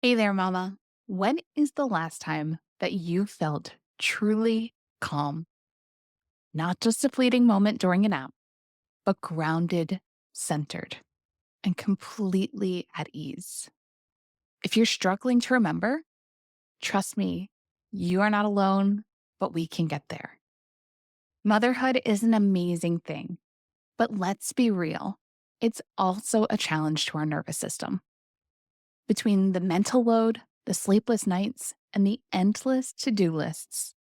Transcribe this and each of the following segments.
Hey there, Mama. When is the last time that you felt truly calm? Not just a fleeting moment during a nap, but grounded, centered, and completely at ease. If you're struggling to remember, trust me, you are not alone, but we can get there. Motherhood is an amazing thing, but let's be real. It's also a challenge to our nervous system. Between the mental load, the sleepless nights, and the endless to do lists,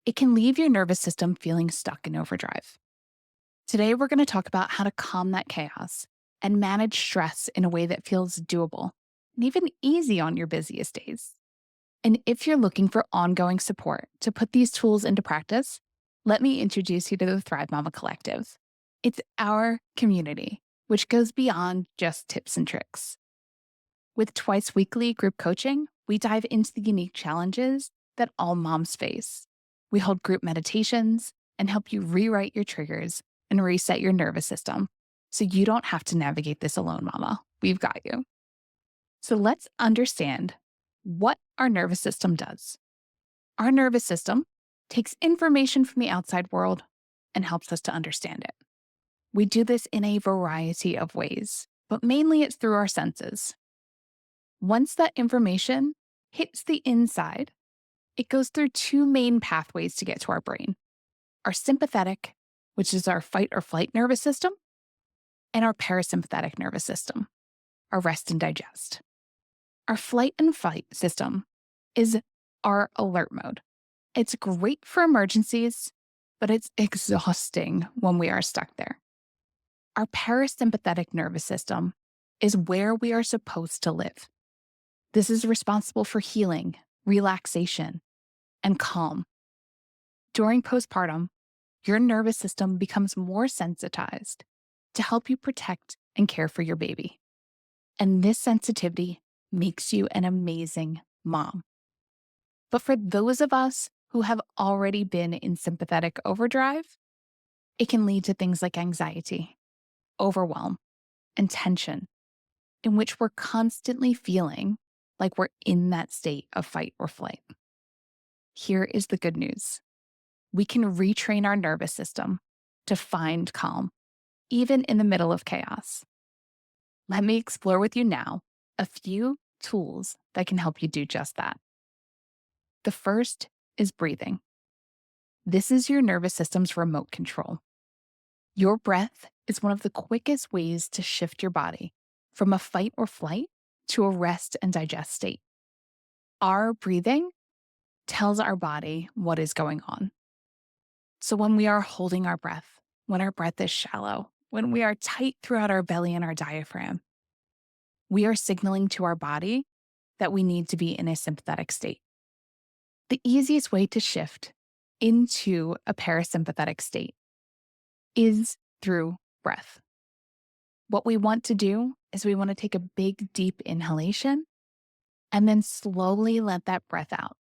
it can leave your nervous system feeling stuck in overdrive. Today, we're going to talk about how to calm that chaos and manage stress in a way that feels doable and even easy on your busiest days. And if you're looking for ongoing support to put these tools into practice, let me introduce you to the Thrive Mama Collective. It's our community, which goes beyond just tips and tricks. With twice weekly group coaching, we dive into the unique challenges that all moms face. We hold group meditations and help you rewrite your triggers and reset your nervous system so you don't have to navigate this alone, Mama. We've got you. So let's understand what our nervous system does. Our nervous system takes information from the outside world and helps us to understand it. We do this in a variety of ways, but mainly it's through our senses. Once that information hits the inside, it goes through two main pathways to get to our brain: our sympathetic, which is our fight or flight nervous system, and our parasympathetic nervous system, our rest and digest. Our flight and fight system is our alert mode. It's great for emergencies, but it's exhausting when we are stuck there. Our parasympathetic nervous system is where we are supposed to live. This is responsible for healing, relaxation, and calm. During postpartum, your nervous system becomes more sensitized to help you protect and care for your baby. And this sensitivity makes you an amazing mom. But for those of us who have already been in sympathetic overdrive, it can lead to things like anxiety, overwhelm, and tension, in which we're constantly feeling like we're in that state of fight or flight. Here is the good news. We can retrain our nervous system to find calm, even in the middle of chaos. Let me explore with you now a few tools that can help you do just that. The first is breathing. This is your nervous system's remote control. Your breath is one of the quickest ways to shift your body from a fight or flight to a rest and digest state. Our breathing tells our body what is going on. So when we are holding our breath, when our breath is shallow, when we are tight throughout our belly and our diaphragm, we are signaling to our body that we need to be in a sympathetic state. The easiest way to shift into a parasympathetic state is through breath. What we want to do is we want to take a big, deep inhalation and then slowly let that breath out.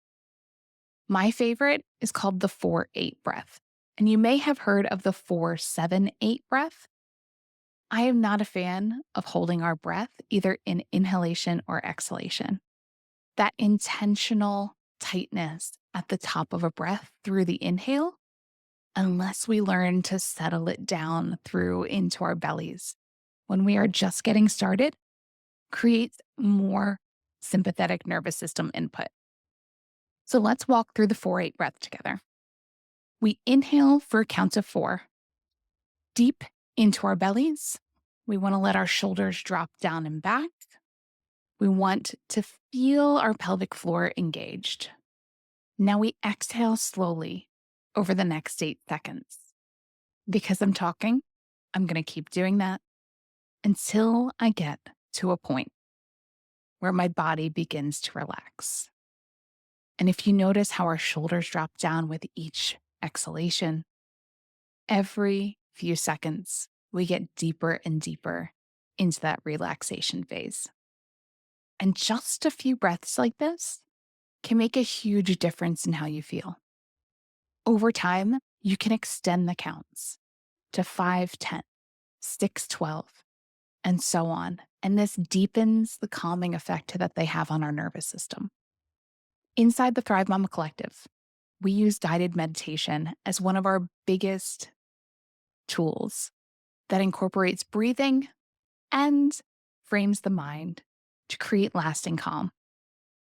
My favorite is called the 4-8 breath. And you may have heard of the 4-7-8 breath. I am not a fan of holding our breath either in inhalation or exhalation. That intentional tightness at the top of a breath through the inhale, unless we learn to settle it down through into our bellies when we are just getting started, creates more sympathetic nervous system input. So let's walk through the 4-8 breath together. We inhale for a count of 4, deep into our bellies. We want to let our shoulders drop down and back. We want to feel our pelvic floor engaged. Now we exhale slowly over the next 8 seconds. Because I'm talking, I'm going to keep doing that until I get to a point where my body begins to relax. And if you notice how our shoulders drop down with each exhalation, every few seconds, we get deeper and deeper into that relaxation phase. And just a few breaths like this can make a huge difference in how you feel. Over time, you can extend the counts to 5, 10, 6, 12, and so on and this deepens the calming effect that they have on our nervous system. Inside the Thrive Mama Collective, we use guided meditation as one of our biggest tools that incorporates breathing and frames the mind to create lasting calm.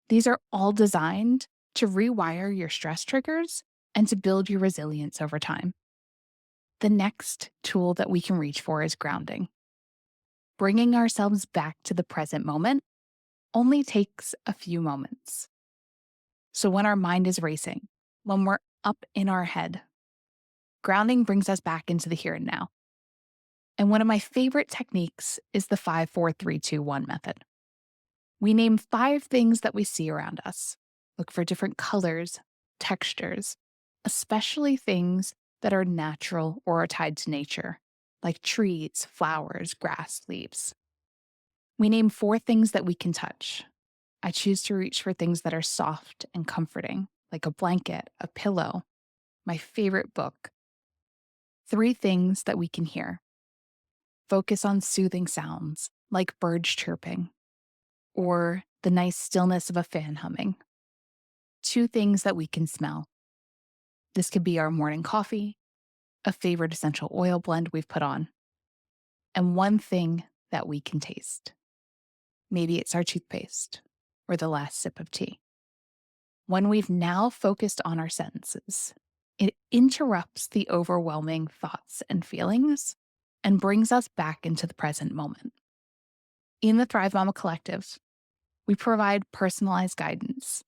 These are all designed to rewire your stress triggers and to build your resilience over time. The next tool that we can reach for is grounding. Bringing ourselves back to the present moment only takes a few moments. So when our mind is racing, when we're up in our head, grounding brings us back into the here and now. And one of my favorite techniques is the 5-4-3-2-1 method. We name 5 things that we see around us. Look for different colors, textures, especially things that are natural or are tied to nature, like trees, flowers, grass, leaves. We name 4 things that we can touch. I choose to reach for things that are soft and comforting, like a blanket, a pillow, my favorite book. 3 things that we can hear. Focus on soothing sounds, like birds chirping, or the nice stillness of a fan humming. 2 things that we can smell. This could be our morning coffee, a favorite essential oil blend we've put on, and 1 thing that we can taste. Maybe it's our toothpaste or the last sip of tea. When we've now focused on our senses, it interrupts the overwhelming thoughts and feelings and brings us back into the present moment. In the Thrive Mama Collective, we provide personalized guidance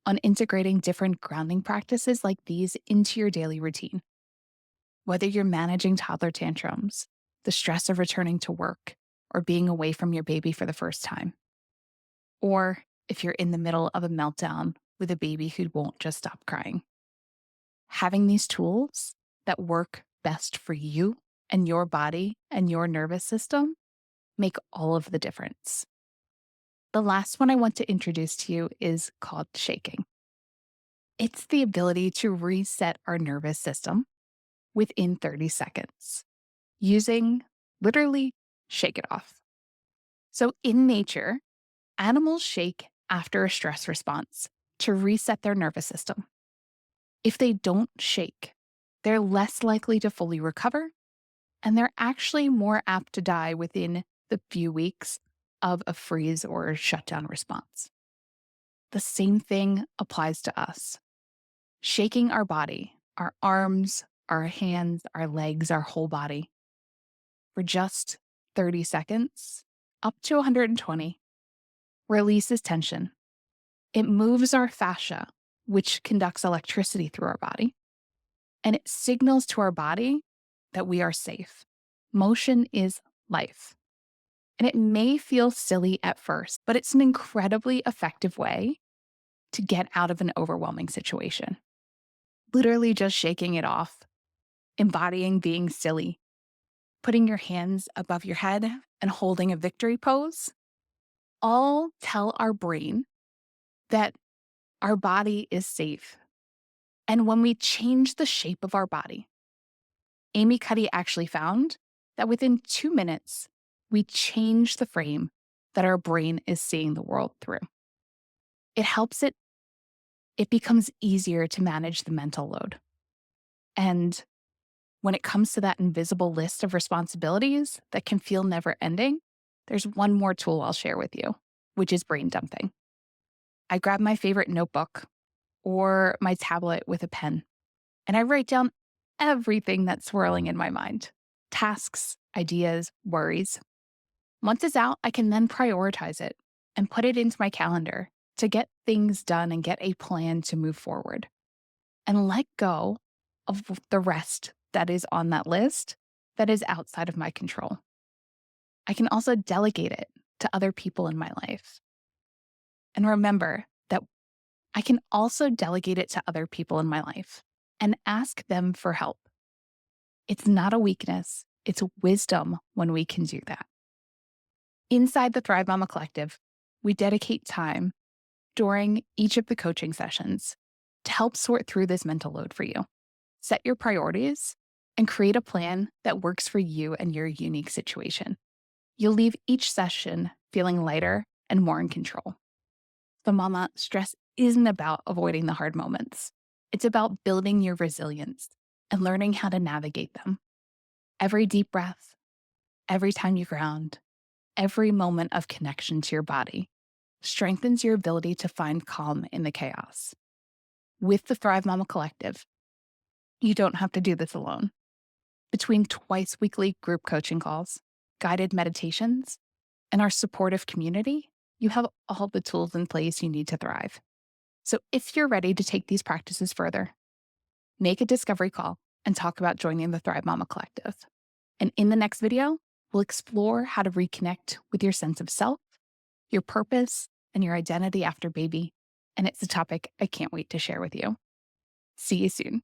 on integrating different grounding practices like these into your daily routine. Whether you're managing toddler tantrums, the stress of returning to work, or being away from your baby for the first time, or if you're in the middle of a meltdown with a baby who won't just stop crying. Having these tools that work best for you and your body and your nervous system make all of the difference. The last one I want to introduce to you is called shaking. It's the ability to reset our nervous system within 30 seconds using literally shake it off. So in nature, animals shake after a stress response to reset their nervous system. If they don't shake, they're less likely to fully recover, and they're actually more apt to die within the few weeks of a freeze or shutdown response. The same thing applies to us. Shaking our body, our arms, our hands, our legs, our whole body for just 30 seconds, up to 120, releases tension. It moves our fascia, which conducts electricity through our body, and it signals to our body that we are safe. Motion is life. And it may feel silly at first, but it's an incredibly effective way to get out of an overwhelming situation. Literally just shaking it off, embodying being silly, putting your hands above your head and holding a victory pose, all tell our brain that our body is safe. And when we change the shape of our body, Amy Cuddy actually found that within 2 minutes, we change the frame that our brain is seeing the world through. It becomes easier to manage the mental load. And when it comes to that invisible list of responsibilities that can feel never ending, there's one more tool I'll share with you, which is brain dumping. I grab my favorite notebook or my tablet with a pen, and I write down everything that's swirling in my mind: tasks, ideas, worries. Once it's out, I can then prioritize it and put it into my calendar to get things done and get a plan to move forward and let go of the rest that is on that list that is outside of my control. I can also delegate it to other people in my life. And remember that I can also delegate it to other people in my life and ask them for help. It's not a weakness, it's wisdom when we can do that. Inside the Thrive Mama Collective, we dedicate time during each of the coaching sessions to help sort through this mental load for you. Set your priorities and create a plan that works for you and your unique situation. You'll leave each session feeling lighter and more in control. So, mama, stress isn't about avoiding the hard moments. It's about building your resilience and learning how to navigate them. Every deep breath, every time you ground, every moment of connection to your body strengthens your ability to find calm in the chaos. With the Thrive Mama Collective, you don't have to do this alone. Between twice weekly group coaching calls, guided meditations, and our supportive community, you have all the tools in place you need to thrive. So if you're ready to take these practices further, make a discovery call and talk about joining the Thrive Mama Collective. And in the next video, we'll explore how to reconnect with your sense of self, your purpose, and your identity after baby. And it's a topic I can't wait to share with you. See you soon.